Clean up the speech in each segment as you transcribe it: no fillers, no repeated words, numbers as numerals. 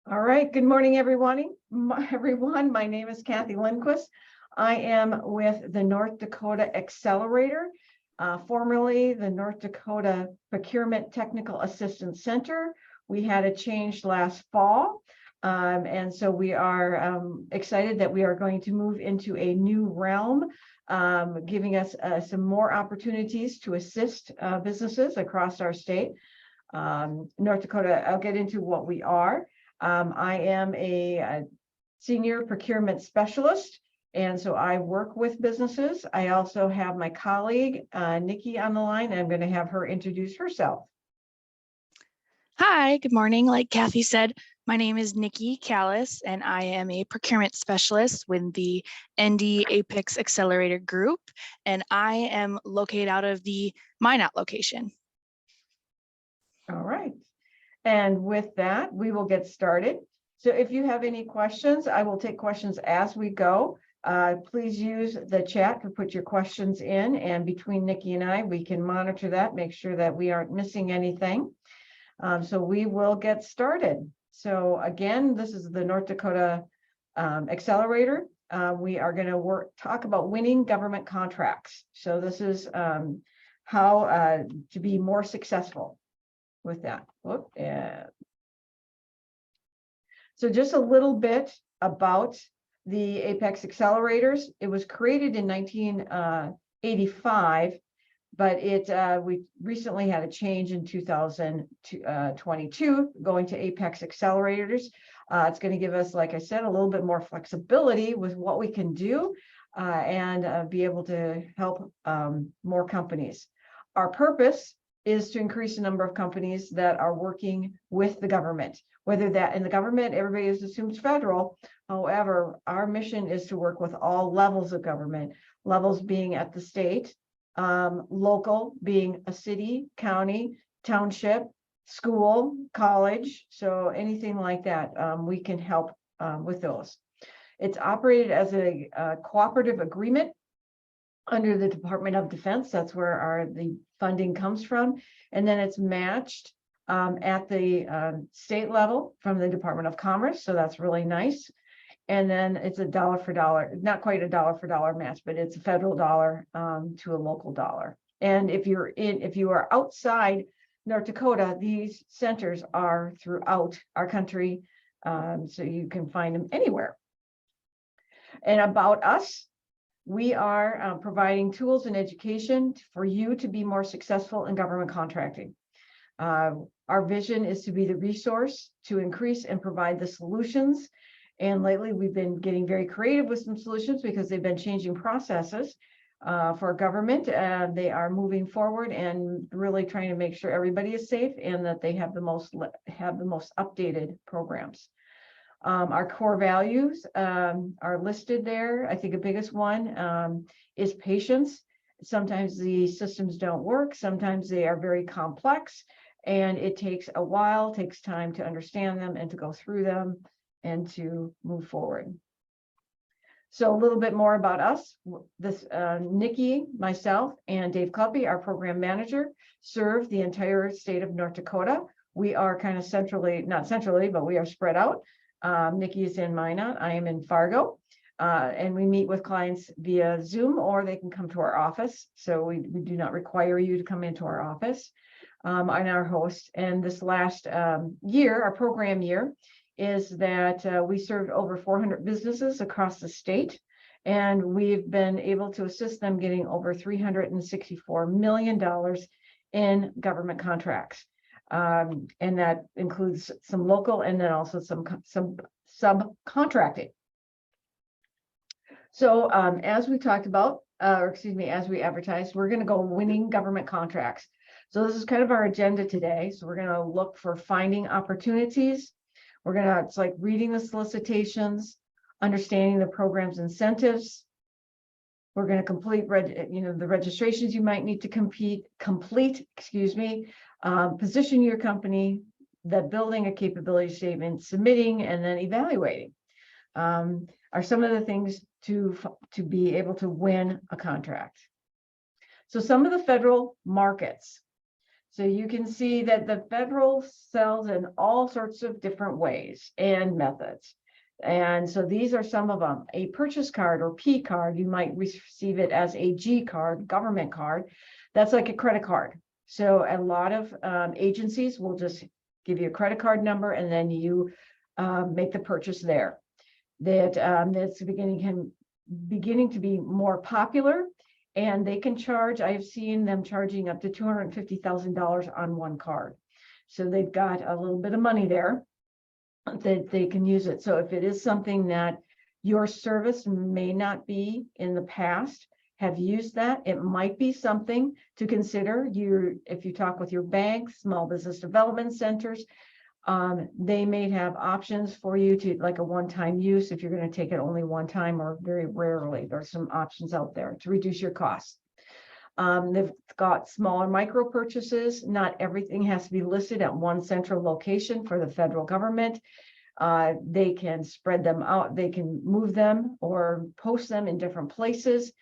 All right, good morning, everyone. My name is Cathy Lindquist. I am with the North Dakota Accelerator, formerly the North Dakota Procurement Technical Assistance Center. We had a change last fall, and so we are excited that we are going to move into a new realm, giving us some more opportunities to assist businesses across our state. North Dakota, I'll get into what we are. I am a senior procurement specialist, and so I work with businesses. I also have my colleague, Nikki, on the line, and I'm going to have her introduce herself. Hi, good morning. Like Cathy said, my name is Nikki Callis, and I am a procurement specialist with the ND PTAC Accelerator Group, and I am located out of the Minot location. All right. And with that, we will get started. So if you have any questions, I will take questions as we go. Please use the chat to put your questions in, and between Nikki and I, we can monitor that, make sure that we aren't missing anything. So we will get started. So again, this is the North Dakota Accelerator. We are going to talk about winning government contracts. So this is how to be more successful with that. So just a little bit about the Apex Accelerators. It was created in 1985, but we recently had a change in 2022 going to Apex Accelerators. It's going to give us, like I said, a little bit more flexibility with what we can do and be able to help more companies. Our purpose is to increase the number of companies that are working with the government, whether that in the government, everybody assumes federal. However, our mission is to work with all levels of government, levels being at the state, local being a city, county, township, school, college. So anything like that, we can help with those. It's operated as a cooperative agreement under the Department of Defense. That's where the funding comes from. And then it's matched at the state level from the Department of Commerce. So that's really nice. And then it's a dollar for dollar, not quite a dollar for dollar match, but it's a federal dollar to a local dollar. And if you are outside North Dakota, these centers are throughout our country. So you can find them anywhere. And about us, we are providing tools and education for you to be more successful in government contracting. Our vision is to be the resource to increase and provide the solutions. And lately, we've been getting very creative with some solutions because they've been changing processes for government. They are moving forward and really trying to make sure everybody is safe and that they have the most updated programs. Our core values are listed there. I think the biggest one is patience. Sometimes the systems don't work. Sometimes they are very complex, and it takes a while, takes time to understand them and to go through them and to move forward. So a little bit more about us. This Nikki, myself, and Dave Cluppy, our program manager, serve the entire state of North Dakota. We are kind of not centrally, but we are spread out. Nikki is in Minot, I am in Fargo, and we meet with clients via Zoom, or they can come to our office. So we do not require you to come into our office. I'm our host. And this last year, our program year, is that we served over 400 businesses across the state, and we've been able to assist them getting over $364 million in government contracts. And that includes some local and then also some subcontracting. So as we talked about, as we advertised, we're going to go winning government contracts. So this is kind of our agenda today. So we're going to look for finding opportunities. It's like reading the solicitations, understanding the program's incentives. We're going to complete the registrations you might need to complete, position your company, that building a capability statement, submitting, and then evaluating are some of the things to be able to win a contract. So some of the federal markets. So you can see that the federal sells in all sorts of different ways and methods. And so these are some of them. A purchase card or P card, you might receive it as a G card, government card. That's like a credit card. So a lot of agencies will just give you a credit card number and then you make the purchase there. That's beginning to be more popular, and they can charge. I've seen them charging up to $250,000 on one card. So they've got a little bit of money there that they can use it. So if it is something that your service may not be in the past, have used that, it might be something to consider. If you talk with your bank, small business development centers, they may have options for you to, like a one-time use, if you're going to take it only one time or very rarely. There's some options out there to reduce your costs. They've got smaller micro purchases. Not everything has to be listed at one central location for the federal government. They can spread them out. They can move them or post them in different places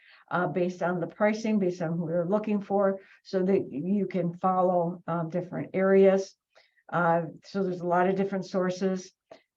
based on the pricing, based on who they're looking for, so that you can follow different areas. So there's a lot of different sources.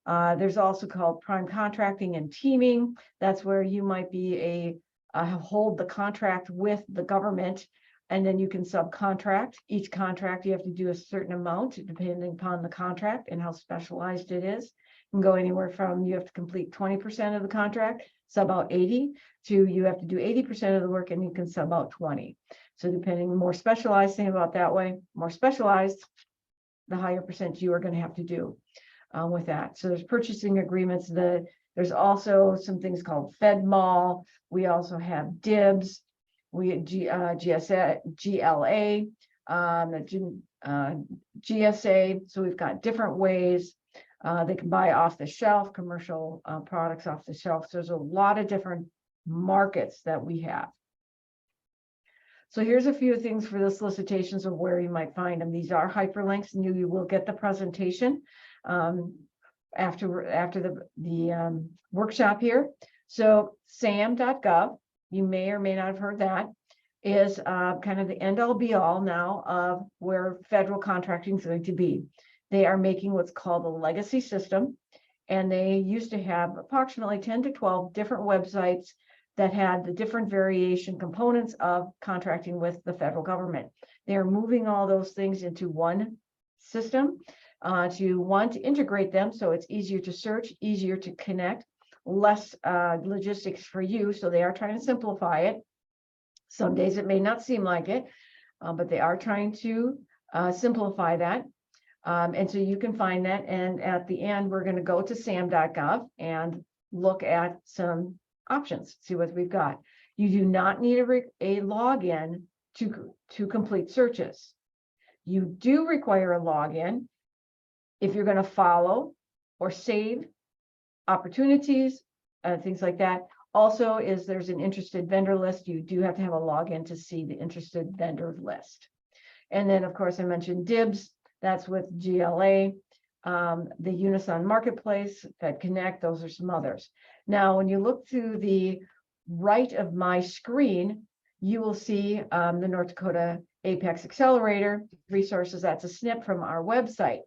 There's also called prime contracting and teaming. That's where you might be hold the contract with the government, and then you can subcontract. Each contract, you have to do a certain amount depending upon the contract and how specialized it is. It can go anywhere from you have to complete 20% of the contract, sub out 80, to you have to do 80% of the work and you can sub out 20. So depending, more specialized, think about that way, more specialized, the higher percentage you are going to have to do with that. So there's purchasing agreements. There's also some things called FedMall. We also have DIBS. We GSA, GLA, GSA. So we've got different ways. They can buy off the shelf, commercial products off the shelf. So there's a lot of different markets that we have. So here's a few things for the solicitations of where you might find them. These are hyperlinks, and you will get the presentation after the workshop here. So sam.gov, you may or may not have heard that, is kind of the end all be all now of where federal contracting is going to be. They are making what's called a legacy system, and they used to have approximately 10 to 12 different websites that had the different variation components of contracting with the federal government. They are moving all those things into one system to integrate them, so it's easier to search, easier to connect, less logistics for you. So they are trying to simplify it. Some days it may not seem like it, but they are trying to simplify that. And so you can find that. And at the end, we're going to go to sam.gov and look at some options, see what we've got. You do not need a login to complete searches. You do require a login if you're going to follow or save opportunities, things like that. Also, there's an interested vendor list. You do have to have a login to see the interested vendor list. And then, of course, I mentioned DIBS. That's with GLA, the Unison Marketplace, FedConnect. Those are some others. Now, when you look to the right of my screen, you will see the North Dakota Apex Accelerator resources. That's a snip from our website.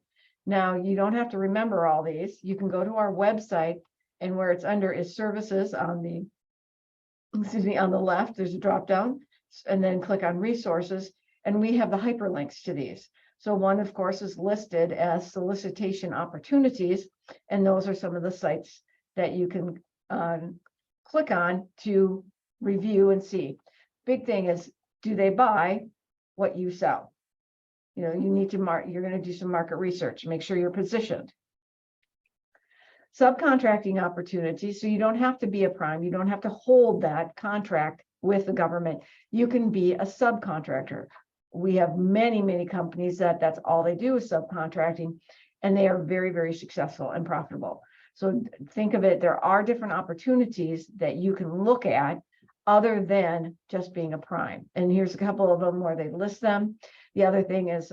Now, you don't have to remember all these. You can go to our website, and where it's under is services on the, on the left, there's a drop down, and then click on resources, and we have the hyperlinks to these. So one, of course, is listed as solicitation opportunities, and those are some of the sites that you can click on to review and see. Big thing is, do they buy what you sell? You know, you need to you're going to do some market research, make sure you're positioned. Subcontracting opportunities, so you don't have to be a prime, you don't have to hold that contract with the government. You can be a subcontractor. We have many companies that's all they do is subcontracting, and they are very, very successful and profitable. So think of it, there are different opportunities that you can look at other than just being a prime. And here's a couple of them where they list them. The other thing is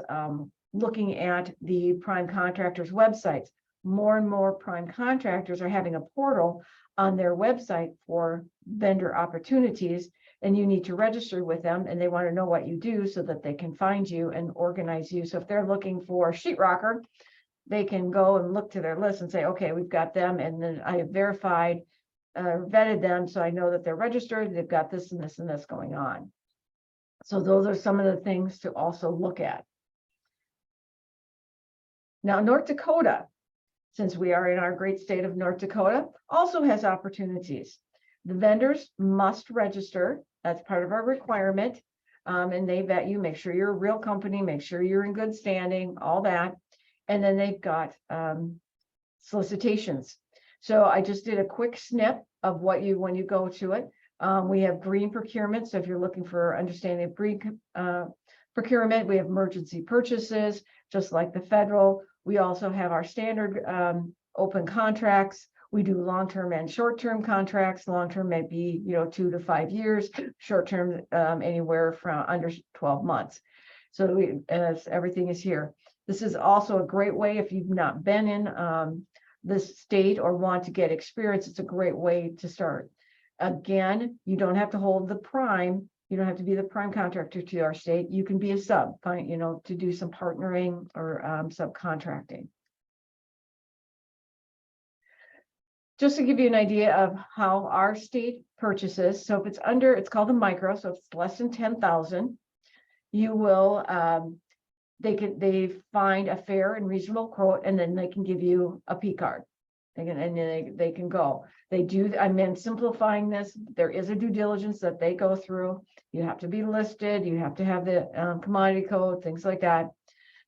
looking at the prime contractors' websites. More and more prime contractors are having a portal on their website for vendor opportunities, and you need to register with them, and they want to know what you do so that they can find you and organize you. So if they're looking for sheetrocker, they can go and look to their list and say, okay, we've got them, and then I have verified, vetted them, so I know that they're registered, they've got this and this and this going on. So those are some of the things to also look at. Now, North Dakota, since we are in our great state of North Dakota, also has opportunities. The vendors must register. That's part of our requirement. And they vet you, make sure you're a real company, make sure you're in good standing, all that. And then they've got solicitations. So I just did a quick snip of what you, when you go to it. We have green procurement. So if you're looking for understanding of green procurement, we have emergency purchases, just like the federal. We also have our standard open contracts. We do long-term and short-term contracts. Long-term may be, 2 to 5 years. Short-term anywhere from under 12 months. So everything is here. This is also a great way if you've not been in this state or want to get experience. It's a great way to start. Again, you don't have to hold the prime. You don't have to be the prime contractor to our state. You can be a sub, to do some partnering or subcontracting. Just to give you an idea of how our state purchases. So if it's under, it's called a micro. So if it's less than 10,000, you will, they find a fair and reasonable quote, and then they can give you a P card. They can go. They do, I'm simplifying this. There is a due diligence that they go through. You have to be listed. You have to have the commodity code, things like that.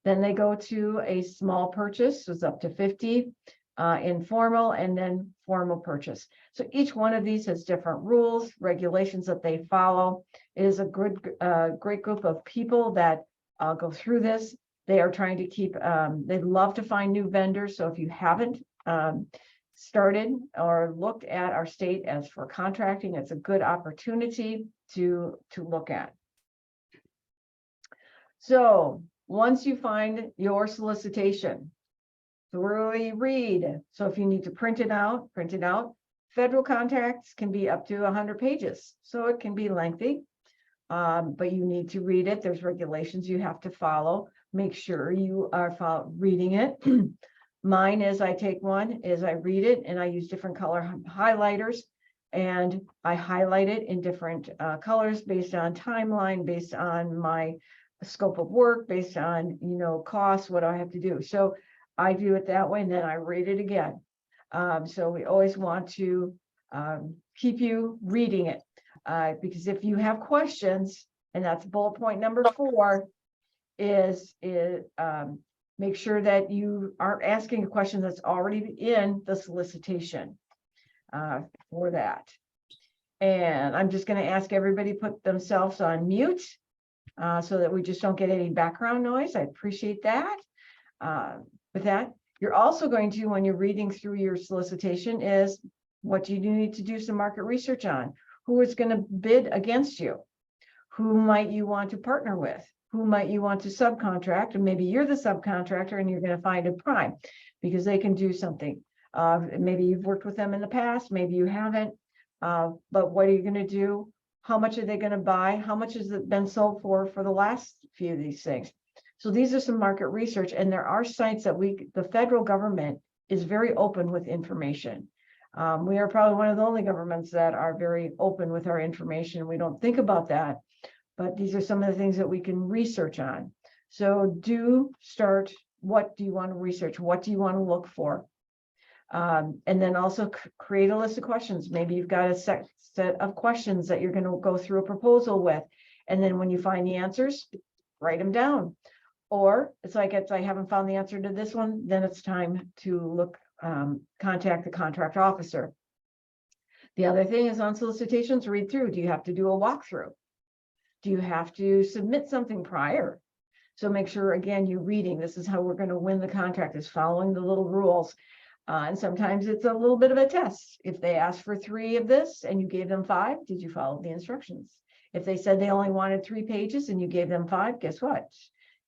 Then they go to a small purchase, so it's up to 50, informal, and then formal purchase. So each one of these has different rules, regulations that they follow. It is a good, great group of people that go through this. They are trying to keep, they love to find new vendors. So if you haven't started or looked at our state as for contracting, it's a good opportunity to look at. So once you find your solicitation, thoroughly read. So if you need to print it out, print it out. Federal contracts can be up to 100 pages, so it can be lengthy, but you need to read it. There's regulations you have to follow. Make sure you are reading it. Mine is, I take one, is I read it, and I use different color highlighters, and I highlight it in different colors based on timeline, based on my scope of work, based on, costs, what do I have to do. So I do it that way, and then I read it again. So we always want to keep you reading it, because if you have questions, and that's bullet point number 4, is make sure that you aren't asking a question that's already in the solicitation for that. And I'm just going to ask everybody put themselves on mute so that we just don't get any background noise. I appreciate that. With that, you're also going to, when you're reading through your solicitation, is what do you need to do some market research on? Who is going to bid against you? Who might you want to partner with? Who might you want to subcontract? And maybe you're the subcontractor and you're going to find a prime because they can do something. Maybe you've worked with them in the past, maybe you haven't. But what are you going to do? How much are they going to buy? How much has it been sold for the last few of these things? So these are some market research, and there are sites that the federal government is very open with information. We are probably one of the only governments that are very open with our information. We don't think about that, but these are some of the things that we can research on. So do start, what do you want to research? What do you want to look for? And then also create a list of questions. Maybe you've got a set of questions that you're going to go through a proposal with. And then when you find the answers, write them down. Or it's like, I haven't found the answer to this one, then it's time to look, contact the contract officer. The other thing is on solicitations, read through. Do you have to do a walkthrough? Do you have to submit something prior? So make sure, again, you're reading. This is how we're going to win the contract, is following the little rules. And sometimes it's a little bit of a test. If they asked for 3 of this and you gave them 5, did you follow the instructions? If they said they only wanted 3 pages and you gave them 5, guess what?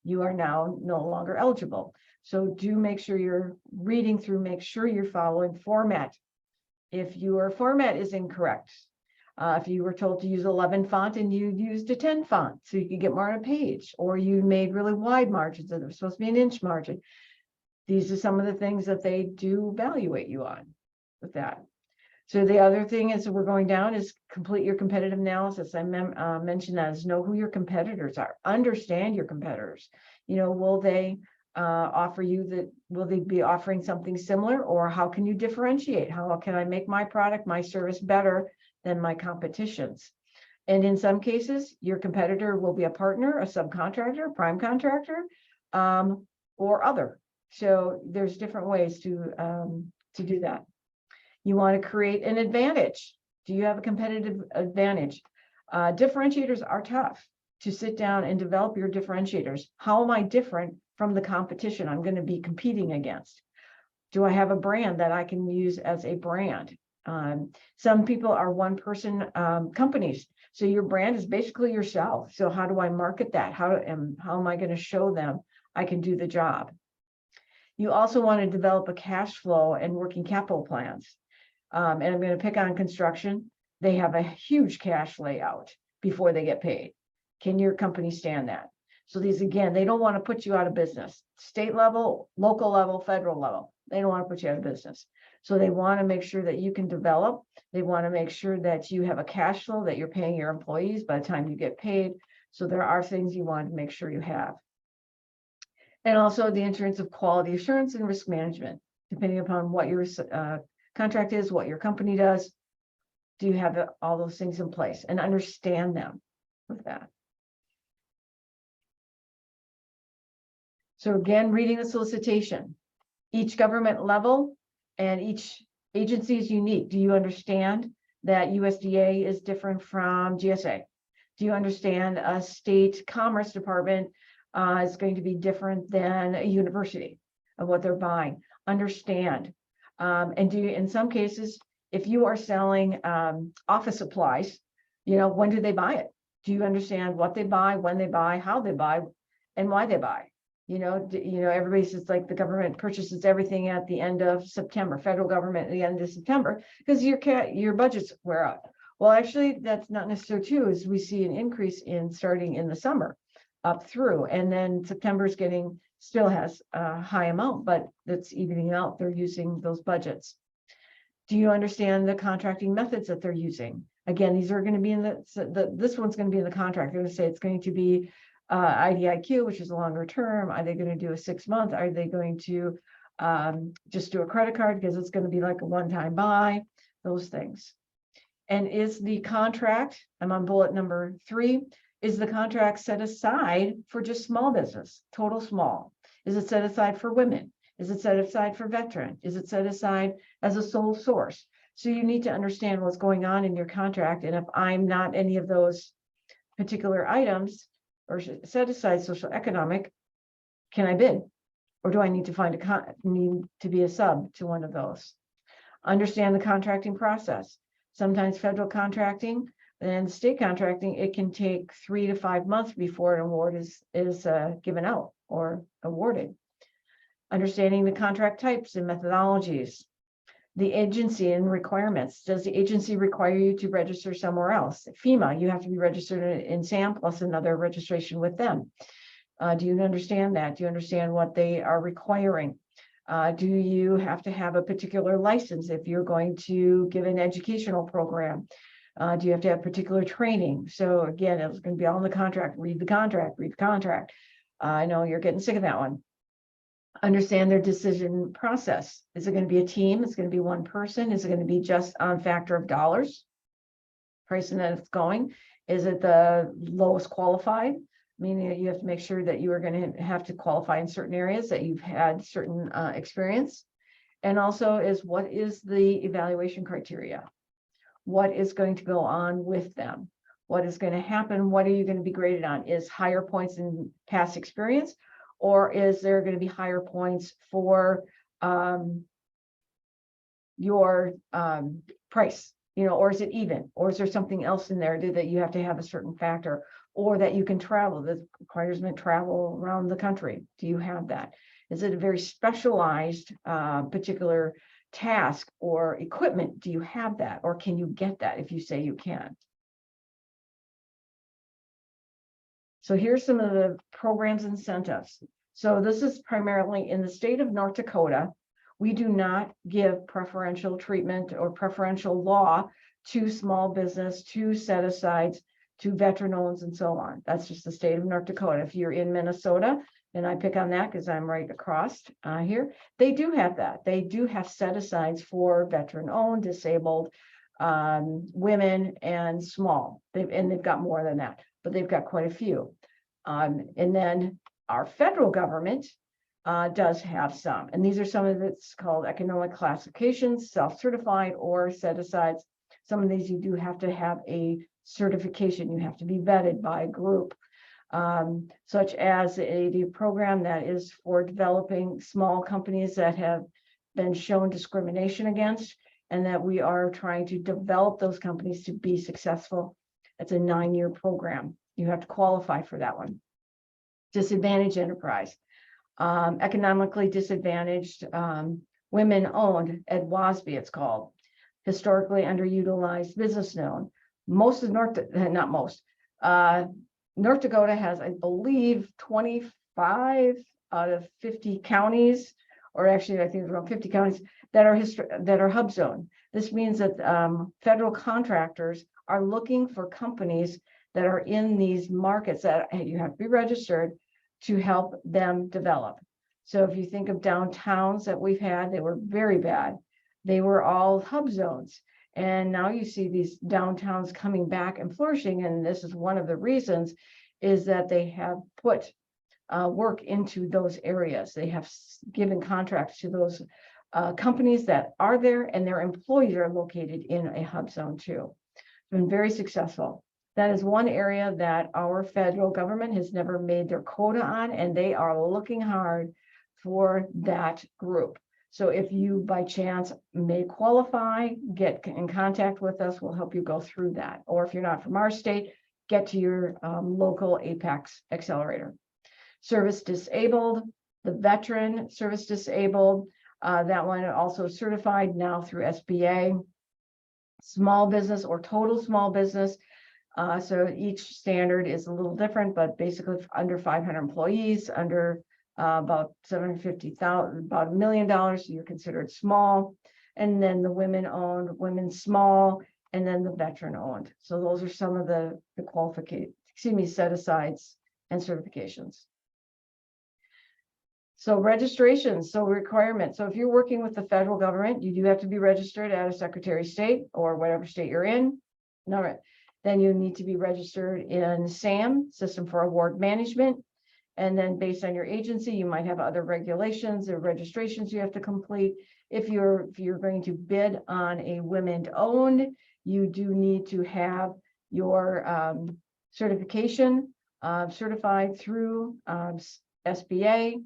You are now no longer eligible. So do make sure you're reading through, make sure you're following format. If your format is incorrect, If you were told to use 11 font and you used a 10 font so you could get more on a page, or you made really wide margins that are supposed to be an inch margin. These are some of the things that they do evaluate you on with that. So the other thing is we're going down is complete your competitive analysis. I mentioned that is know who your competitors are, understand your competitors. You know, will they offer you that, will they be offering something similar, or how can you differentiate? How can I make my product, my service better than my competitions? And in some cases, your competitor will be a partner, a subcontractor, prime contractor, or other. So there's different ways to do that. You want to create an advantage. Do you have a competitive advantage? Differentiators are tough to sit down and develop your differentiators. How am I different from the competition I'm going to be competing against? Do I have a brand that I can use as a brand? Some people are one-person companies. So your brand is basically yourself. So how do I market that? How am I going to show them I can do the job? You also want to develop a cash flow and working capital plans. And I'm going to pick on construction. They have a huge cash layout before they get paid. Can your company stand that? So these, again, they don't want to put you out of business. State level, local level, federal level. They don't want to put you out of business. So they want to make sure that you can develop. They want to make sure that you have a cash flow, that you're paying your employees by the time you get paid. So there are things you want to make sure you have. And also the insurance of quality assurance and risk management, depending upon what your contract is, what your company does. Do you have all those things in place and understand them with that? So again, reading the solicitation, each government level and each agency is unique. Do you understand that USDA is different from GSA? Do you understand a state commerce department is going to be different than a university of what they're buying? Understand. And do you, in some cases, if you are selling office supplies, you know, when do they buy it? Do you understand what they buy, when they buy, how they buy, and why they buy? You know, everybody says like the government purchases everything at the end of September, federal government at the end of September, because your budgets wear out. Well, actually, that's not necessarily true, as we see an increase in starting in the summer up through, and then September's still has a high amount, but it's evening out. They're using those budgets. Do you understand the contracting methods that they're using? Again, these are going to be in this one's going to be in the contract. They're going to say it's going to be IDIQ, which is a longer term. Are they going to do a 6-month? Are they going to just do a credit card because it's going to be like a one-time buy? Those things. And is the contract, I'm on bullet number 3, is the contract set aside for just small business, total small? Is it set aside for women? Is it set aside for veteran? Is it set aside as a sole source? So you need to understand what's going on in your contract. And if I'm not any of those particular items or set aside social economic, can I bid? Or do I need to find need to be a sub to one of those? Understand the contracting process. Sometimes federal contracting and state contracting, it can take 3 to 5 months before an award is given out or awarded. Understanding the contract types and methodologies. The agency and requirements. Does the agency require you to register somewhere else? FEMA, you have to be registered in SAM plus another registration with them. Do you understand that? Do you understand what they are requiring? Do you have to have a particular license if you're going to give an educational program? Do you have to have particular training? So again, it's going to be all in the contract. Read the contract, read the contract. I know you're getting sick of that one. Understand their decision process. Is it going to be a team? Is it going to be one person? Is it going to be just on factor of dollars? Pricing that it's going? Is it the lowest qualified? Meaning that you have to make sure that you are going to have to qualify in certain areas, that you've had certain experience. And also is what is the evaluation criteria? What is going to go on with them? What is going to happen? What are you going to be graded on? Is higher points in past experience? Or is there going to be higher points for your price? You know, or is it even? Or is there something else in there that you have to have a certain factor? Or that you can travel, that requires travel around the country? Do you have that? Is it a very specialized particular task or equipment, do you have that, or can you get that if you say you can? So here's some of the programs incentives. So this is primarily in the state of North Dakota. We do not give preferential treatment or preferential law to small business, to set asides, to veteran owns, and so on. That's just the state of North Dakota. If you're in Minnesota, and I pick on that because I'm right across here, they do have that. They do have set asides for veteran owned, disabled, women, and small. They've got more than that, but they've got quite a few. And then our federal government does have some, and these are some of it's called economic classifications, self-certified or set asides. Some of these you do have to have a certification. You have to be vetted by a group, such as the AD program that is for developing small companies that have been shown discrimination against, and that we are trying to develop those companies to be successful. It's a 9-year program. You have to qualify for that one. Disadvantaged enterprise, economically disadvantaged, women owned, at WASB it's called, historically underutilized business known. Most of North Dakota has, I believe, 25 out of 50 counties, or actually I think it's around 50 counties that are hub zone. This means that federal contractors are looking for companies that are in these markets that you have to be registered to help them develop. So if you think of downtowns that we've had, they were very bad. They were all hub zones. And now you see these downtowns coming back and flourishing. And this is one of the reasons, is that they have put work into those areas. They have given contracts to those companies that are there, and their employees are located in a hub zone too. It's been very successful. That is one area that our federal government has never made their quota on, and they are looking hard for that group. So if you by chance may qualify, get in contact with us. We'll help you go through that. Or if you're not from our state, get to your local Apex accelerator. Service disabled, the veteran service disabled, that one also certified now through SBA. Small business or total small business. So each standard is a little different, but basically under 500 employees, under about $750,000, about $1 million, you're considered small. And then the women owned, women small, and then the veteran owned. So those are some of the set asides and certifications. So registrations, so requirements. So if you're working with the federal government, you do have to be registered at a Secretary of State or whatever state you're in. No, then you need to be registered in SAM, System for Award Management. And then based on your agency, you might have other regulations or registrations you have to complete. If you're going to bid on a women-owned, you do need to have your certification certified through SBA.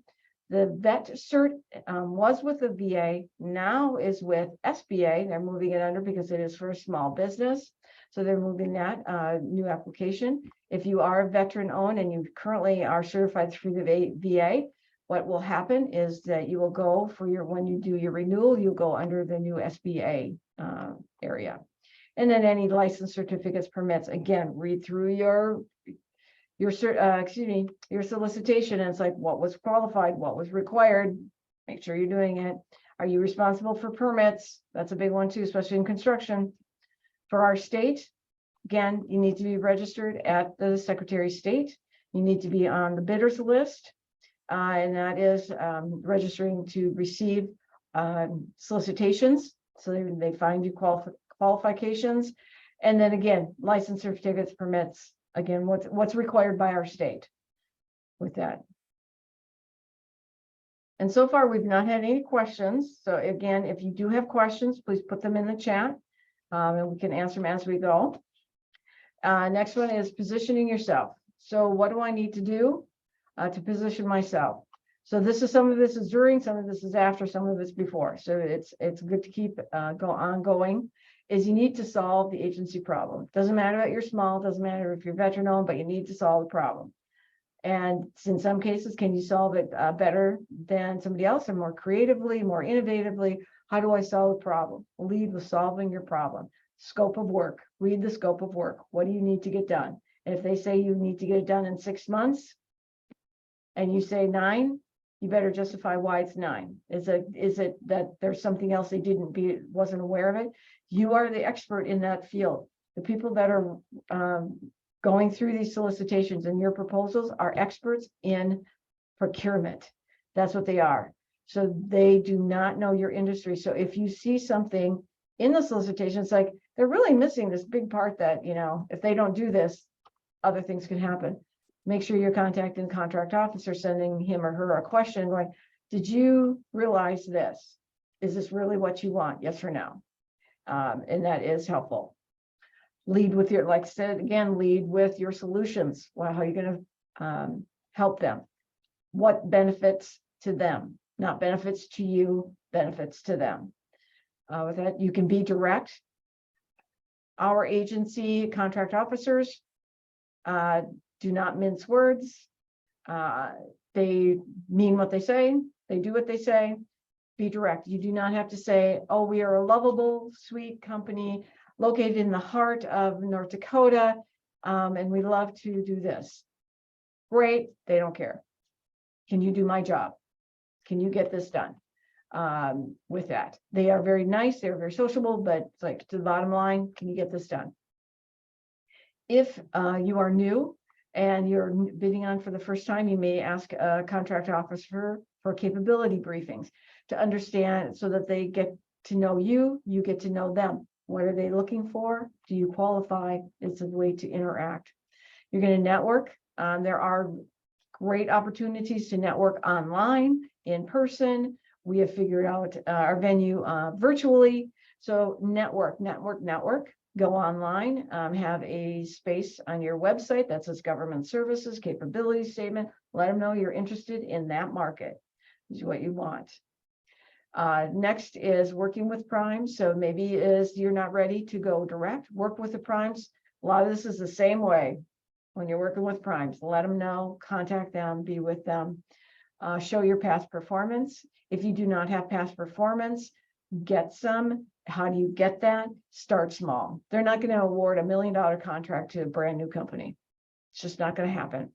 The vet cert was with the VA, now is with SBA. They're moving it under because it is for a small business. So they're moving that new application. If you are a veteran owned and you currently are certified through the VA, what will happen is that you will go for when you do your renewal, you'll go under the new SBA area. And then any license, certificates, permits, again, read through your solicitation, and it's like, what was qualified, what was required, make sure you're doing it. Are you responsible for permits? That's a big one too, especially in construction. For our state, again, you need to be registered at the Secretary of State. You need to be on the bidders list, and that is registering to receive solicitations. So they find you qualifications, and then again, license, certificates, permits. Again, what's required by our state with that. And so far, we've not had any questions. So again, if you do have questions, please put them in the chat, and we can answer them as we go. Next one is positioning yourself. So what do I need to do to position myself? So some of this is during, some of this is after, some of it's before. So it's good to keep ongoing. Is you need to solve the agency problem. Doesn't matter that you're small, doesn't matter if you're veteran owned, but you need to solve the problem. And in some cases, can you solve it better than somebody else, or more creatively, more innovatively? How do I solve the problem? Lead with solving your problem. Scope of work, read the scope of work. What do you need to get done? And if they say you need to get it done in 6 months and you say 9, you better justify why it's 9. Is it that there's something else they wasn't aware of it? You are the expert in that field. The people that are going through these solicitations and your proposals are experts in procurement. That's what they are. So they do not know your industry. So if you see something in the solicitation, it's like they're really missing this big part that, if they don't do this, other things can happen. Make sure you're contacting the contract officer, sending him or her a question going, did you realize this? Is this really what you want? Yes or no? And that is helpful. Lead with your, like I said, again, lead with your solutions. Well, how are you going to help them? What benefits to them? Not benefits to you, benefits to them. With that, you can be direct. Our agency contract officers do not mince words. They mean what they say. They do what they say. Be direct. You do not have to say, oh, we are a lovable, sweet company located in the heart of North Dakota, and we love to do this. Great. They don't care. Can you do my job? Can you get this done? With that, they are very nice. They're very sociable, but it's like, to the bottom line, can you get this done? If you are new and you're bidding on for the first time, you may ask a contract officer for capability briefings to understand, so that they get to know you, you get to know them. What are they looking for? Do you qualify? It's a way to interact. You're going to network. There are great opportunities to network online, in person. We have figured out our venue virtually. So network. Go online, have a space on your website that says government services, capability statement. Let them know you're interested in that market. Is what you want. Next is working with primes. So maybe you're not ready to go direct, work with the primes. A lot of this is the same way. When you're working with primes, let them know, contact them, be with them, show your past performance. If you do not have past performance, get some. How do you get that? Start small. They're not going to award $1 million contract to a brand new company. It's just not going to happen.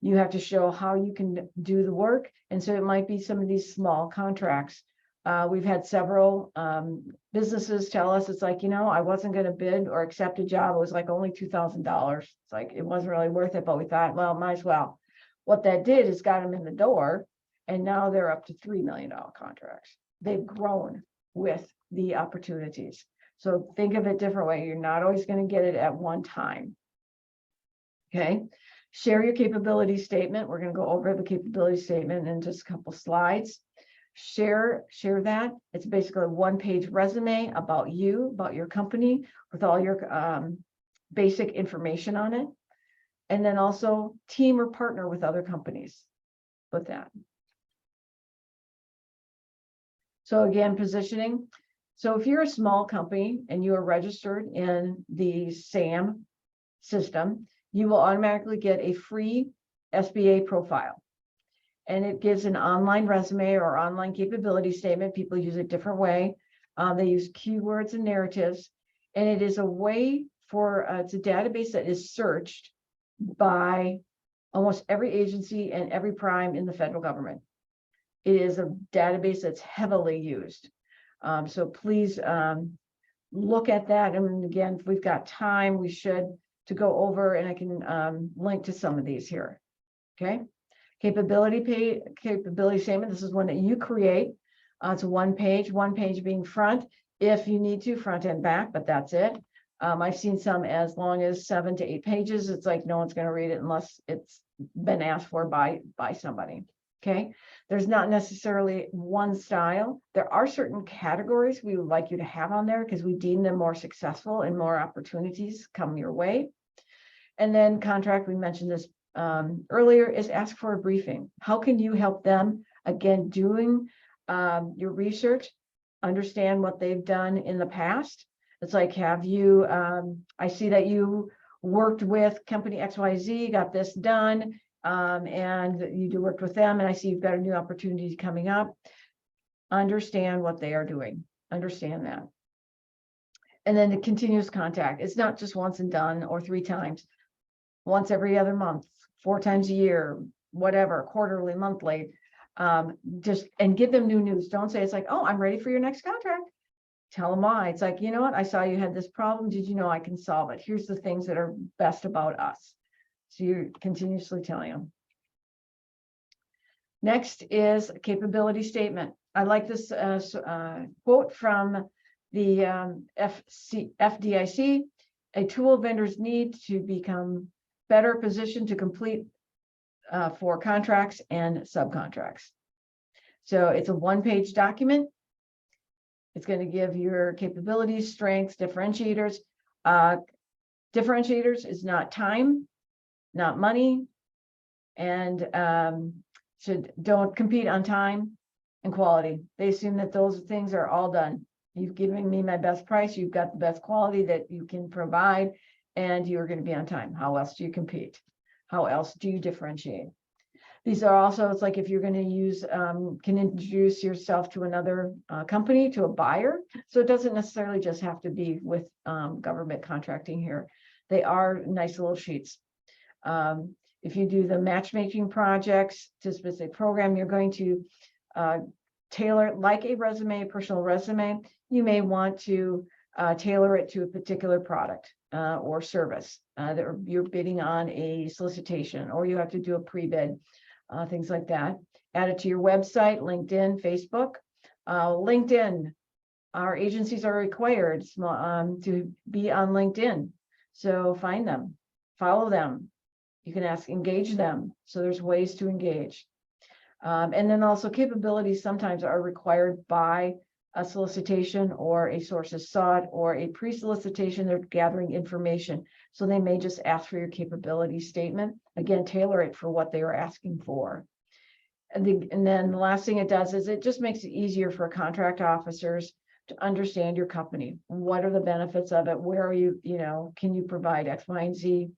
You have to show how you can do the work. And so it might be some of these small contracts. We've had several businesses tell us, it's like, I wasn't going to bid or accept a job. It was like only $2,000. It's like, it wasn't really worth it, but we thought, well, might as well. What that did is got them in the door, and now they're up to $3 million contracts. They've grown with the opportunities. So think of it a different way. You're not always going to get it at one time. Okay. Share your capability statement. We're going to go over the capability statement in just a couple slides. Share that. It's basically a one-page resume about you, about your company, with all your basic information on it. And then also team or partner with other companies with that. So again, positioning. So if you're a small company and you are registered in the SAM system, you will automatically get a free SBA profile. And it gives an online resume or online capability statement. People use it a different way. They use keywords and narratives. And it is a way for, it's a database that is searched by almost every agency and every prime in the federal government. It is a database that's heavily used. So please look at that. And again, if we've got time, we should to go over, and I can link to some of these here. Okay. Capability statement. This is one that you create. It's one page being front. If you need to, front and back, but that's it. I've seen some as long as 7 to 8 pages. It's like no one's going to read it unless it's been asked for by somebody. Okay. There's not necessarily one style. There are certain categories we would like you to have on there because we deem them more successful and more opportunities come your way. And then contract, we mentioned this earlier, is ask for a briefing. How can you help them? Again, doing your research, understand what they've done in the past. It's like, have you, I see that you worked with company XYZ, got this done, and you worked with them, and I see you've got a new opportunity coming up. Understand what they are doing. Understand that. And then the continuous contact. It's not just once and done or 3 times. Once every other month, 4 times a year, whatever, quarterly, monthly. Just and give them new news. Don't say it's like, oh, I'm ready for your next contract. Tell them why. It's like, you know what? I saw you had this problem. Did you know I can solve it? Here's the things that are best about us. So you're continuously telling them. Next is a capability statement. I like this quote from the FDIC. A tool vendors need to become better positioned to complete for contracts and subcontracts. So it's a 1-page document. It's going to give your capabilities, strengths, differentiators. Differentiators is not time, not money, and don't compete on time and quality. They assume that those things are all done. You've given me my best price. You've got the best quality that you can provide, and you're going to be on time. How else do you compete? How else do you differentiate? These are also, it's like if you're going to use, can introduce yourself to another company, to a buyer. So it doesn't necessarily just have to be with government contracting here. They are nice little sheets. If you do the matchmaking projects to a specific program, you're going to tailor, like a resume, a personal resume, you may want to tailor it to a particular product or service that you're bidding on a solicitation, or you have to do a pre-bid. Things like that. Add it to your website, LinkedIn, Facebook. LinkedIn, our agencies are required to be on LinkedIn. So find them, follow them. You can engage them. So there's ways to engage. And then also capabilities sometimes are required by a solicitation or a source is sought or a pre-solicitation. They're gathering information. So they may just ask for your capability statement. Again, tailor it for what they are asking for. And then the last thing it does is it just makes it easier for contract officers to understand your company. What are the benefits of it? Where are you, can you provide X, Y, and Z?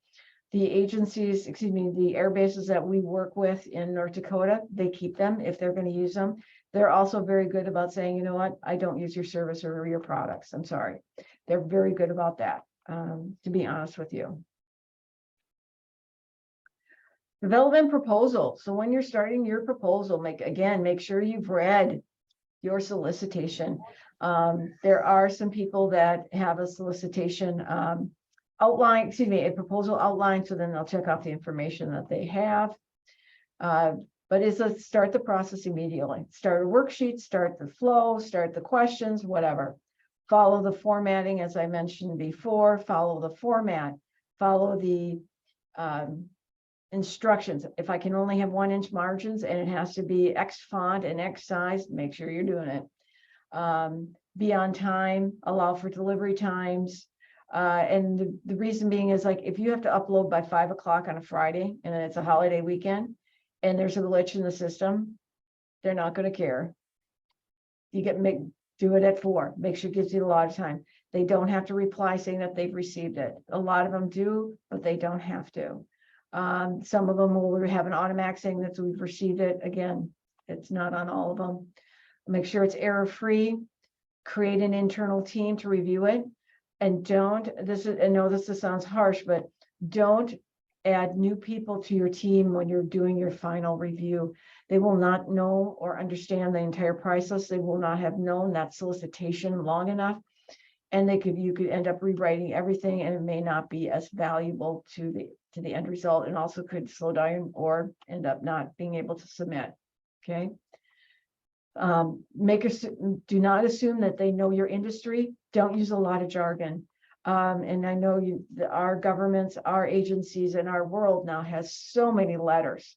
The agencies, the air bases that we work with in North Dakota, they keep them if they're going to use them. They're also very good about saying, you know what, I don't use your service or your products. I'm sorry. They're very good about that, to be honest with you. Development proposal. So when you're starting your proposal, make sure you've read your solicitation. There are some people that have a solicitation outline, a proposal outline, so then they'll check off the information that they have. But it's a start the process immediately. Start a worksheet, start the flow, start the questions, whatever. Follow the formatting, as I mentioned before, follow the format, follow the instructions. If I can only have 1-inch margins and it has to be X font and X size, make sure you're doing it. Be on time, allow for delivery times. And the reason being is, like, if you have to upload by 5 o'clock on a Friday and it's a holiday weekend and there's a glitch in the system, they're not going to care. You do it at 4. Make sure it gives you a lot of time. They don't have to reply saying that they've received it. A lot of them do, but they don't have to. Some of them will have an automatic saying that we've received it. Again, it's not on all of them. Make sure it's error-free. Create an internal team to review it. And I know this sounds harsh, but don't add new people to your team when you're doing your final review. They will not know or understand the entire process. They will not have known that solicitation long enough. And you could end up rewriting everything, and it may not be as valuable to the end result, and also could slow down or end up not being able to submit. Okay. Do not assume that they know your industry. Don't use a lot of jargon. And I know our governments, our agencies, and our world now has so many letters.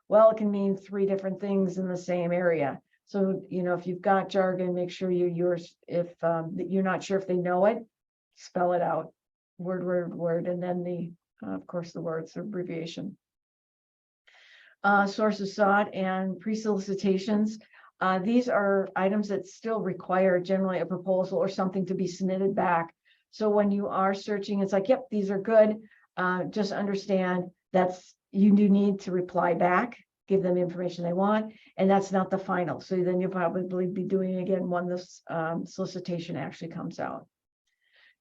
Well, it can mean 3 different things in the same area. So, if you've got jargon, make sure if you're not sure if they know it, spell it out, word, and then of course, the words, abbreviation. Sources sought and pre-solicitations. These are items that still require generally a proposal or something to be submitted back. So when you are searching, it's like, yep, these are good. just understand you do need to reply back, give them information they want, and that's not the final. So then you'll probably be doing it again when this solicitation actually comes out.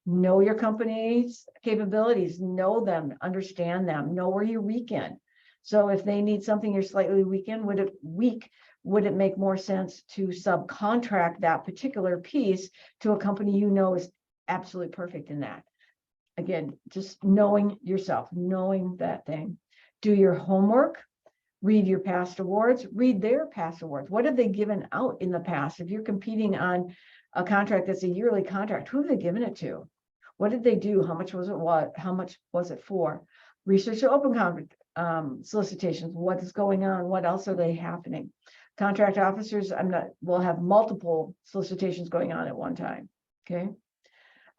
Know your company's capabilities, know them, understand them, know where you're weak in. So if they need something you're slightly weak in, would it make more sense to subcontract that particular piece to a company you know is absolutely perfect in that? Again, just knowing yourself, knowing that thing. Do your homework, read your past awards, read their past awards. What have they given out in the past? If you're competing on a contract that's a yearly contract, who have they given it to? What did they do? How much was it? How much was it for? Research the open solicitations. What is going on? What else are they happening? Contract officers will have multiple solicitations going on at one time. Okay.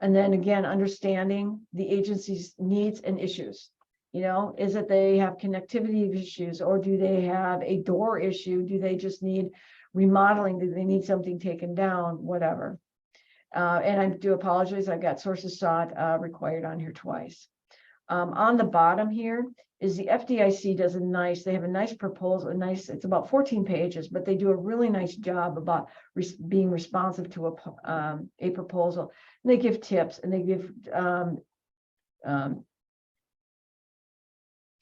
And then again, understanding the agency's needs and issues. Is it they have connectivity issues, or do they have a door issue? Do they just need remodeling? Do they need something taken down? Whatever. And I do apologize. I've got sources sought required on here twice. On the bottom here is the FDIC they have a nice proposal, it's about 14 pages, but they do a really nice job about being responsive to a proposal. And they give tips, and they give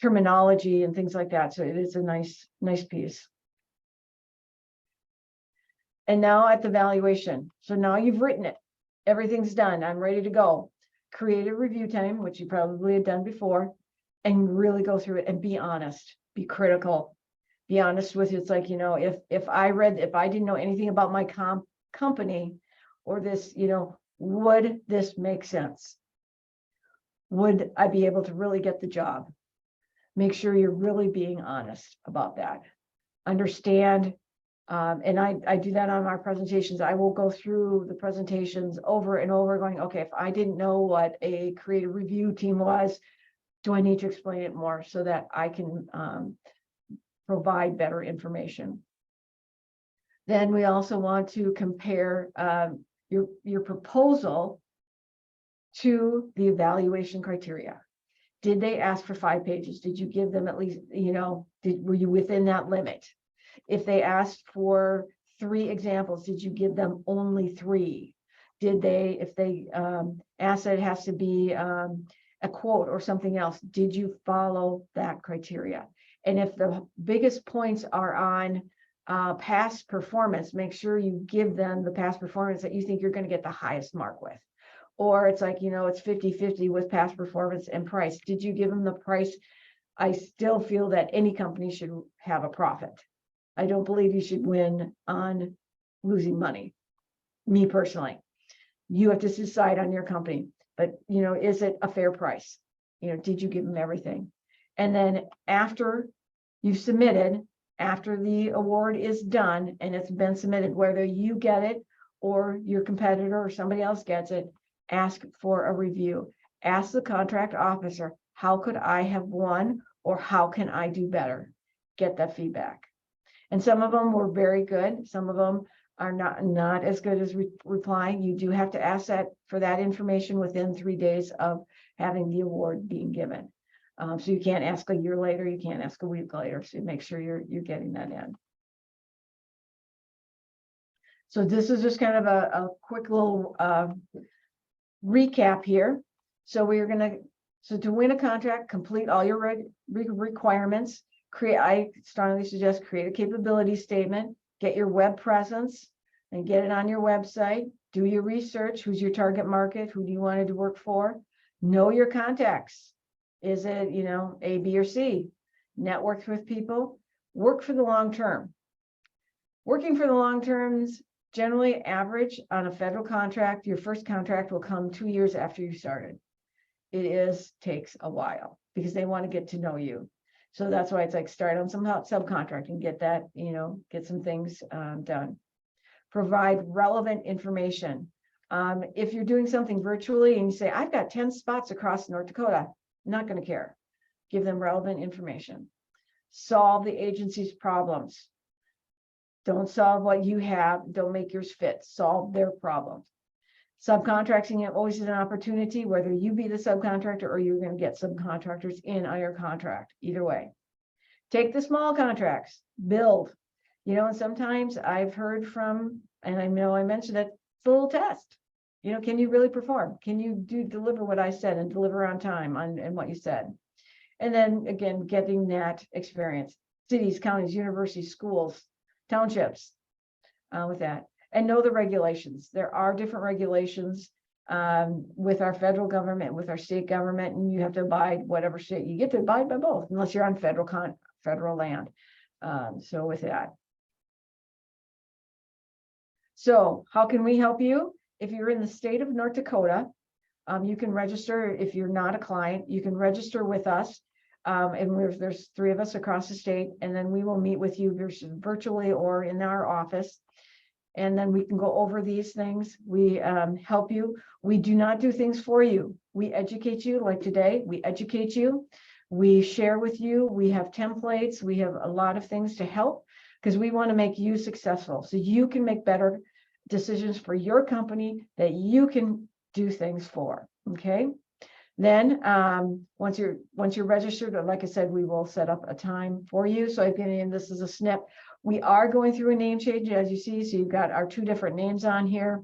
terminology and things like that. So it is a nice piece. And now at the valuation. So now you've written it. Everything's done. I'm ready to go. Create a review time, which you probably had done before, and really go through it and be honest, be critical, be honest with you. It's like, if I didn't know anything about my company or this, would this make sense? Would I be able to really get the job? Make sure you're really being honest about that. Understand. And I do that on our presentations. I will go through the presentations over and over going, okay, if I didn't know what a creative review team was, do I need to explain it more so that I can provide better information? Then we also want to compare your proposal to the evaluation criteria. Did they ask for 5 pages? Did you give them at least, were you within that limit? If they asked for 3 examples, did you give them only 3? If they asked that it has to be a quote or something else, did you follow that criteria? And if the biggest points are on past performance, make sure you give them the past performance that you think you're going to get the highest mark with. Or it's like, it's 50-50 with past performance and price. Did you give them the price? I still feel that any company should have a profit. I don't believe you should win on losing money. Me personally, you have to decide on your company, but is it a fair price? Did you give them everything? And then after you've submitted, after the award is done and it's been submitted, whether you get it or your competitor or somebody else gets it, ask for a review. Ask the contract officer, how could I have won, or how can I do better? Get that feedback. And some of them were very good. Some of them are not as good as replying. You do have to ask for that information within 3 days of having the award being given. So you can't ask a year later. You can't ask a week later. So make sure you're getting that in. So this is just kind of a quick little recap here. So to win a contract, complete all your requirements. I strongly suggest create a capability statement, get your web presence and get it on your website. Do your research. Who's your target market? Who do you want to work for? Know your contacts. Is it, A, B, or C? Network with people. Work for the long term. Working for the long terms, generally average on a federal contract, your first contract will come 2 years after you started. It takes a while because they want to get to know you. So that's why it's like start on some subcontracting, get that, get some things done. Provide relevant information. If you're doing something virtually and you say, I've got 10 spots across North Dakota, I'm not going to care. Give them relevant information. Solve the agency's problems. Don't solve what you have. Don't make yours fit. Solve their problems. Subcontracting always is an opportunity, whether you be the subcontractor or you're going to get subcontractors in on your contract, either way. Take the small contracts, build, and sometimes I've heard from, and I know I mentioned it, it's a little test. Can you really perform? Can you deliver what I said and deliver on time and what you said? And then again, getting that experience, cities, counties, universities, schools, townships, with that. And know the regulations. There are different regulations with our federal government, with our state government, and you have to abide whatever state you get to abide by both, unless you're on federal land. So with that. So how can we help you? If you're in the state of North Dakota, you can register. If you're not a client, you can register with us. And there's 3 of us across the state, and then we will meet with you virtually or in our office. And then we can go over these things. We help you. We do not do things for you. We educate you, like today, we educate you. We share with you. We have templates. We have a lot of things to help because we want to make you successful so you can make better decisions for your company that you can do things for. Okay. Then once you're registered, like I said, we will set up a time for you. So again, this is a snip. We are going through a name change, as you see. So you've got our 2 different names on here.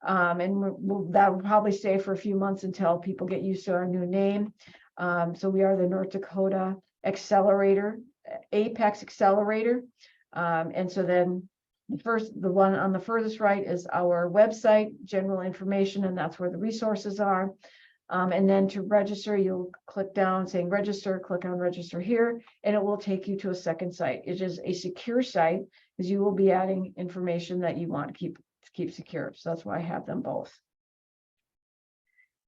And that will probably stay for a few months until people get used to our new name. So we are the North Dakota Accelerator, Apex Accelerator. And so then the one on the furthest right is our website, general information, and that's where the resources are. And then to register, you'll click down saying register, click on register here, and it will take you to a second site. It is a secure site because you will be adding information that you want to keep secure. So that's why I have them both.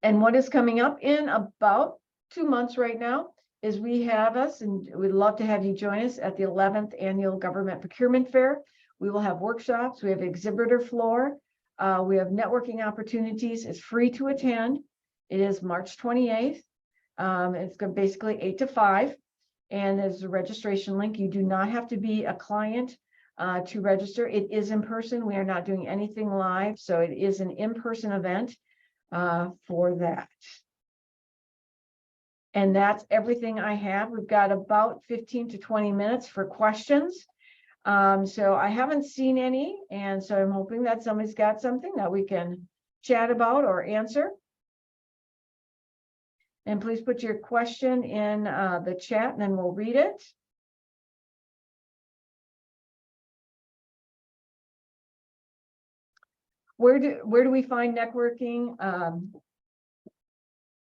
And what is coming up in about 2 months right now is we have us, and we'd love to have you join us at the 11th Annual Government Procurement Fair. We will have workshops. We have exhibitor floor. We have networking opportunities. It's free to attend. It is March 28th. It's basically 8 to 5. And there's a registration link. You do not have to be a client to register. It is in person. We are not doing anything live. So it is an in-person event for that. And that's everything I have. We've got about 15 to 20 minutes for questions. So I haven't seen any. And so I'm hoping that somebody's got something that we can chat about or answer. And please put your question in the chat and then we'll read it. Where do we find networking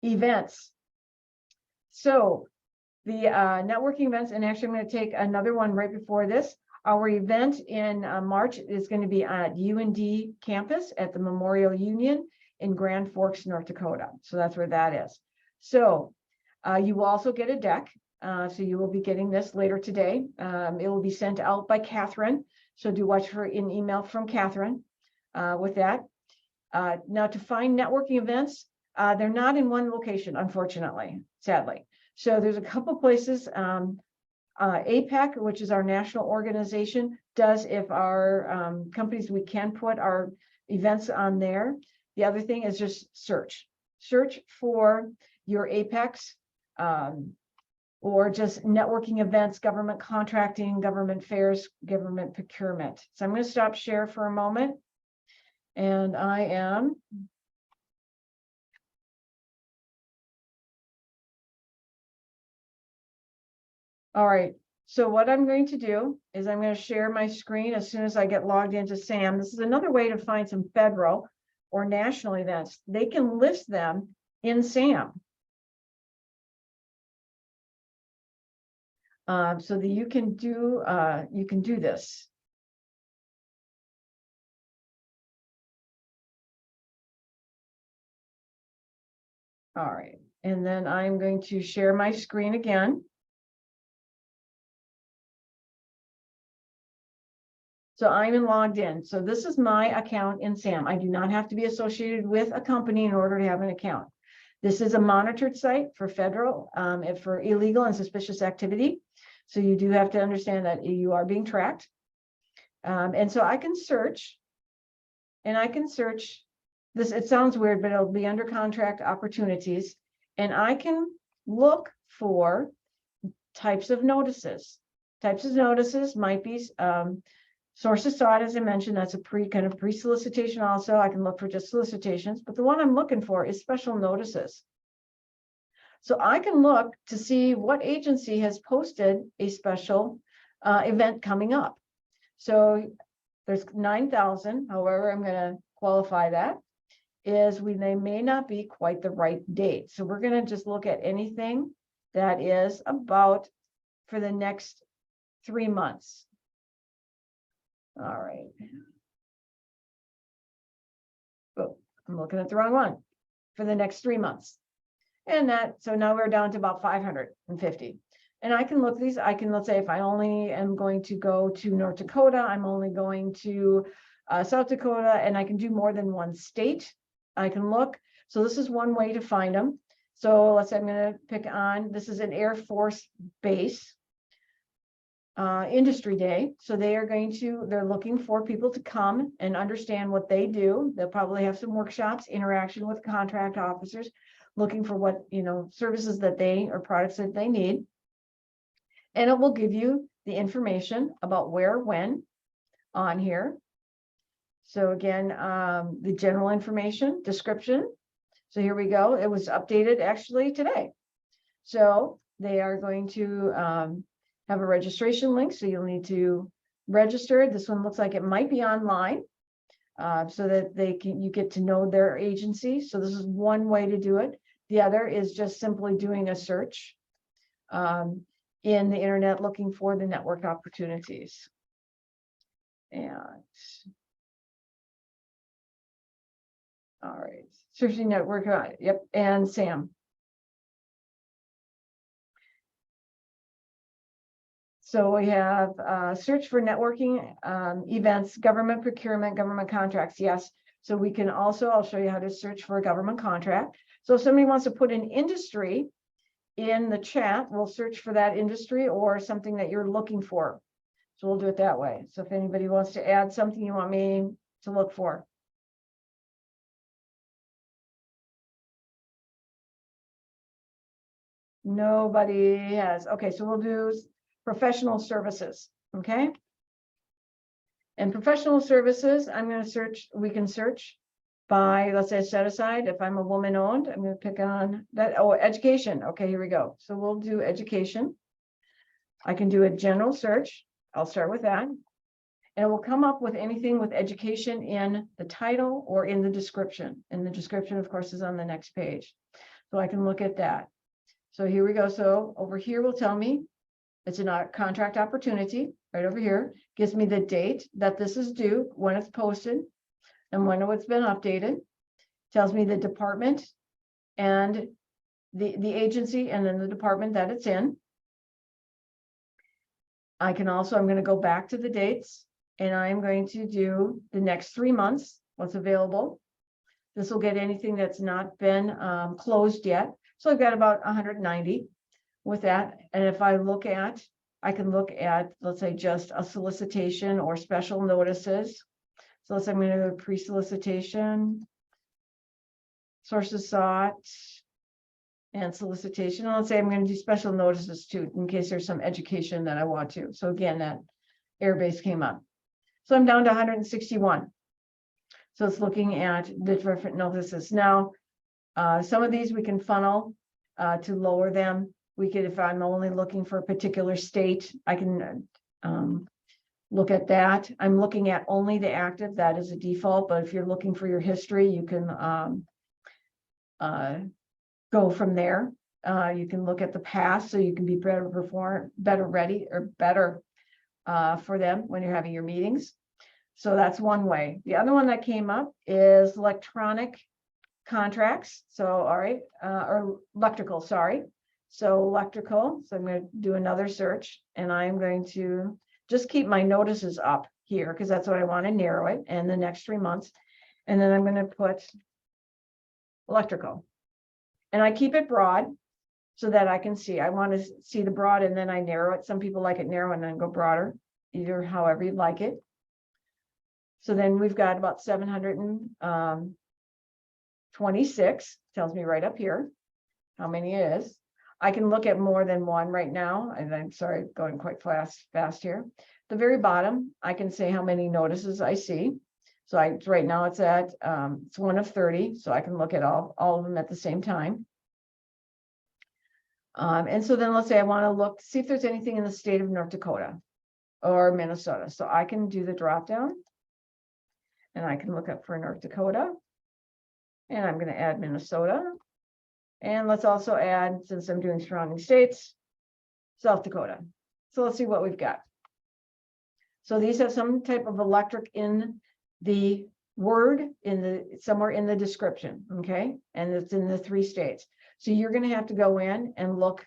events? So the networking events, and actually I'm going to take another one right before this. Our event in March is going to be at UND campus at the Memorial Union in Grand Forks, North Dakota. So that's where that is. So you will also get a deck. So you will be getting this later today. It will be sent out by Catherine. So do watch for an email from Catherine with that. Now to find networking events, they're not in one location, unfortunately, sadly. So there's a couple places. APAC, which is our national organization, does if our companies, we can put our events on there. The other thing is just search for your Apex or just networking events, government contracting, government fairs, government procurement. So I'm going to stop share for a moment. And I am all right. So what I'm going to do is I'm going to share my screen as soon as I get logged into SAM. This is another way to find some federal or national events. They can list them in SAM. So that you can do this. All right, and then I'm going to share my screen again. So I'm logged in. So this is my account in SAM. I do not have to be associated with a company in order to have an account. This is a monitored site for federal, for illegal and suspicious activity. So you do have to understand that you are being tracked. And so I can search, and I can search this, it sounds weird, but it'll be under contract opportunities. And I can look for types of notices. Types of notices might be sources sought, as I mentioned, that's a kind of pre-solicitation also. I can look for just solicitations, but the one I'm looking for is special notices. So I can look to see what agency has posted a special event coming up. So there's 9,000, however, I'm going to qualify that, is they may not be quite the right date. So we're going to just look at anything that is about for the next 3 months. All right. Oh, I'm looking at the wrong one. For the next 3 months. And that, so now we're down to about 550. And I can look these, let's say if I only am going to go to North Dakota, I'm only going to South Dakota, and I can do more than one state. I can look. So this is one way to find them. So let's say I'm going to pick on, this is an Air Force base industry day. So they're looking for people to come and understand what they do. They'll probably have some workshops, interaction with contract officers, looking for what, services that or products that they need. And it will give you the information about where, when on here. So again, the general information, description. So here we go. It was updated actually today. So they are going to have a registration link. So you'll need to register. This one looks like it might be online so that you get to know their agency. So this is one way to do it. The other is just simply doing a search in the internet looking for the network opportunities. And all right, searching network, yep, and Sam. So we have search for networking events, government procurement, government contracts. Yes. So we can also, I'll show you how to search for a government contract. So if somebody wants to put an industry in the chat, we'll search for that industry or something that you're looking for. So we'll do it that way. So if anybody wants to add something you want me to look for. Nobody has. Okay, so we'll do professional services. Okay. And professional services, I'm going to search, we can search by, let's say, set aside. If I'm a woman owned, I'm going to pick on that. Oh, education. Okay, here we go. So we'll do education. I can do a general search. I'll start with that. And it will come up with anything with education in the title or in the description. And the description, of course, is on the next page. So I can look at that. So here we go. So over here will tell me it's a contract opportunity right over here. Gives me the date that this is due, when it's posted, and when it's been updated. Tells me the department and the agency and then the department that it's in. I can also, I'm going to go back to the dates and I'm going to do the next 3 months, what's available. This will get anything that's not been closed yet. So I've got about 190 with that. And if I look at, I can look at, let's say, just a solicitation or special notices. So let's say I'm going to do pre-solicitation, sources sought, and solicitation. And let's say I'm going to do special notices too, in case there's some education that I want to. So again, that airbase came up. So I'm down to 161. So it's looking at the different notices. Now, some of these we can funnel to lower them. We could, if I'm only looking for a particular state, I can look at that. I'm looking at only the active, that is a default, but if you're looking for your history, you can go from there. You can look at the past so you can be better ready for them when you're having your meetings. So that's one way. The other one that came up is electronic contracts. So, all right, or electrical, sorry. So electrical, so I'm going to do another search and I'm going to just keep my notices up here because that's what I want to narrow it in the next 3 months. And then I'm going to put electrical and I keep it broad so that I can see. I want to see the broad and then I narrow it. Some people like it narrow and then go broader, either however you like it. So then we've got about 700 26, tells me right up here how many it is. I can look at more than one right now, and I'm sorry, going quite fast here. The very bottom, I can say how many notices I see. So right now it's at it's 1 of 30, so I can look at all of them at the same time. And so then let's say I want to look, see if there's anything in the state of North Dakota or Minnesota. So I can do the drop down and I can look up for North Dakota, and I'm going to add Minnesota. And let's also add, since I'm doing surrounding states, South Dakota. So let's see what we've got. So these have some type of electric in the word, somewhere in the description, okay? And it's in the 3 states. So you're going to have to go in and look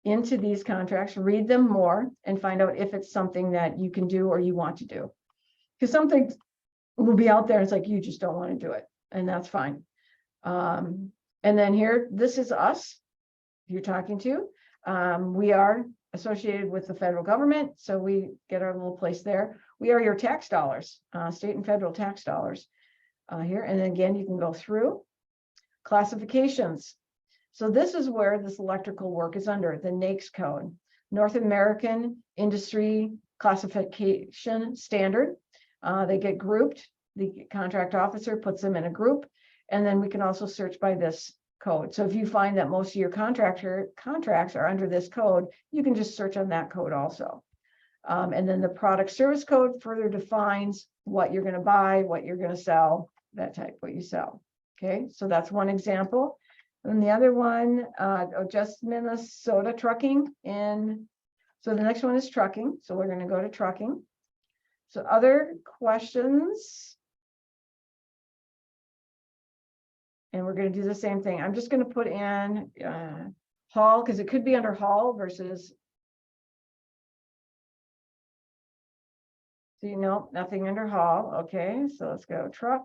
into these contracts, read them more, and find out if it's something that you can do or you want to do. Because some things will be out there, it's like you just don't want to do it, and that's fine. And then here, this is us, you're talking to. We are associated with the federal government, so we get our little place there. We are your tax dollars, state and federal tax dollars here. And then again, you can go through classifications. So this is where this electrical work is under the NAICS code, North American Industry Classification Standard. They get grouped. The contract officer puts them in a group, and then we can also search by this code. So if you find that most of your contracts are under this code, you can just search on that code also. And then the product service code further defines what you're going to buy, what you're going to sell, that type, what you sell. Okay, so that's one example. And the other one, just Minnesota trucking. And so the next one is trucking. So we're going to go to trucking. So other questions. And we're going to do the same thing. I'm just going to put in haul, because it could be under haul versus. So you know, nothing under haul. Okay, so let's go truck.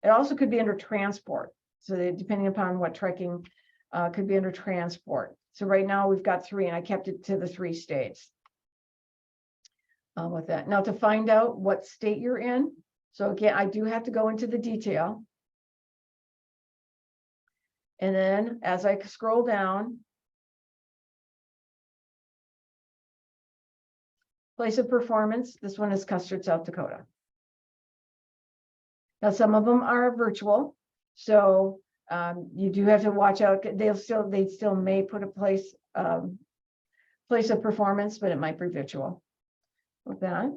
It also could be under transport. So depending upon what trucking could be under transport. So right now we've got 3, and I kept it to the 3 states with that. Now to find out what state you're in. So again, I do have to go into the detail. And then as I scroll down, place of performance, this one is Custer, South Dakota. Now, some of them are virtual, so you do have to watch out. They still may put a place of performance, but it might be virtual with that.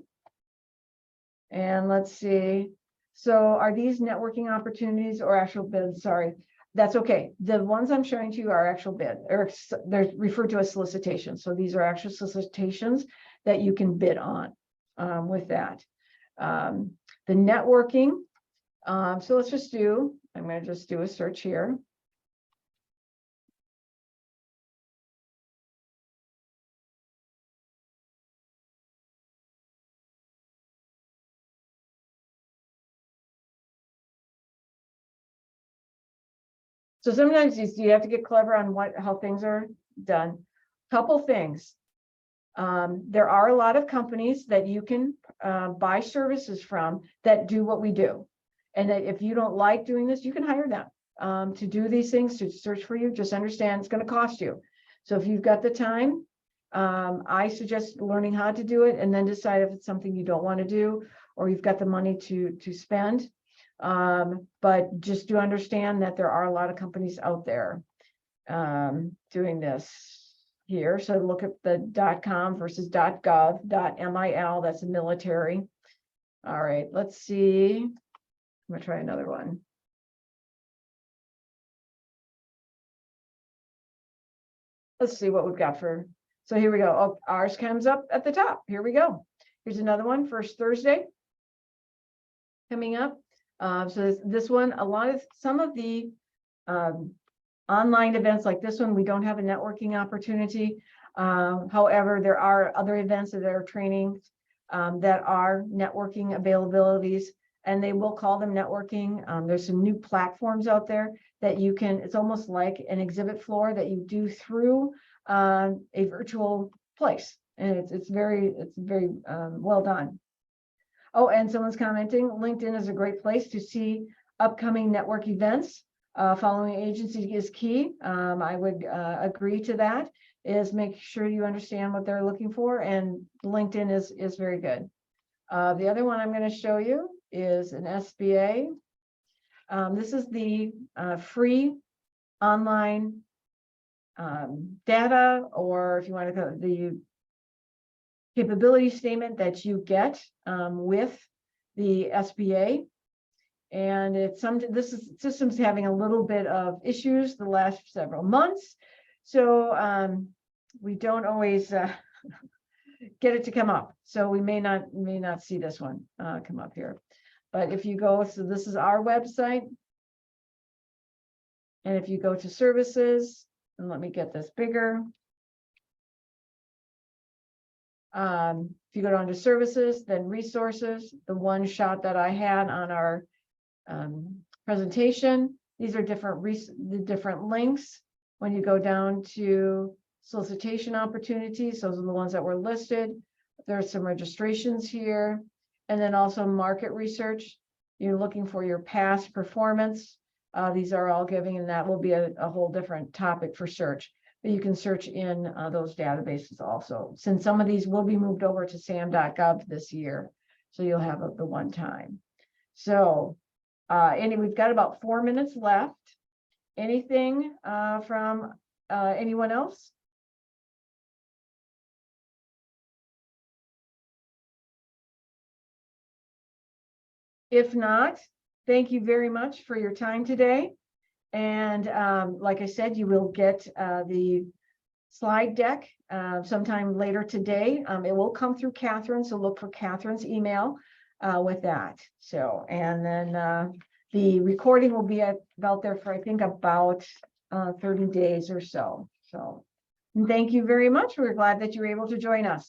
And let's see. So are these networking opportunities or actual bids? Sorry, that's okay. The ones I'm showing to you are actual bid, or they're referred to as solicitations. So these are actual solicitations that you can bid on with that. The networking. So let's just do, I'm going to just do a search here. So sometimes you have to get clever on how things are done. Couple things. There are a lot of companies that you can buy services from that do what we do. And that if you don't like doing this, you can hire them to do these things, to search for you. Just understand it's going to cost you. So if you've got the time, I suggest learning how to do it and then decide if it's something you don't want to do or you've got the money to spend. But just do understand that there are a lot of companies out there doing this here. So look at the .com versus .gov, .mil, that's the military. All right, let's see. I'm gonna try another one. Let's see what we've got for, so here we go. Oh, ours comes up at the top. Here we go. Here's another one, first Thursday coming up. So this one, some of the online events like this one, we don't have a networking opportunity. However, there are other events that are training that are networking availabilities, and they will call them networking. There's some new platforms out there that you can, it's almost like an exhibit floor that you do through a virtual place. And it's very well done. Oh, and someone's commenting, LinkedIn is a great place to see upcoming network events. Following agency is key. I would agree to that, is make sure you understand what they're looking for, and LinkedIn is very good. The other one I'm going to show you is an SBA. This is the free online data, or if you want to go, the capability statement that you get with the SBA. And system's having a little bit of issues the last several months, so we don't always get it to come up. So we may not see this one come up here. But if you go, so this is our website, and if you go to services, and let me get this bigger. If you go down to services, then resources, the one shot that I had on our presentation, these are the different links. When you go down to solicitation opportunities, those are the ones that were listed. There's some registrations here, and then also market research. You're looking for your past performance. These are all giving, and that will be a whole different topic for search. But you can search in those databases also, since some of these will be moved over to sam.gov this year. So you'll have the one time. So we've got about 4 minutes left. Anything from anyone else? If not, thank you very much for your time today. And like I said, you will get the slide deck sometime later today. It will come through Catherine, so look for Catherine's email with that. So, and then the recording will be out there for, I think, about 30 days or so. So thank you very much. We're glad that you were able to join us.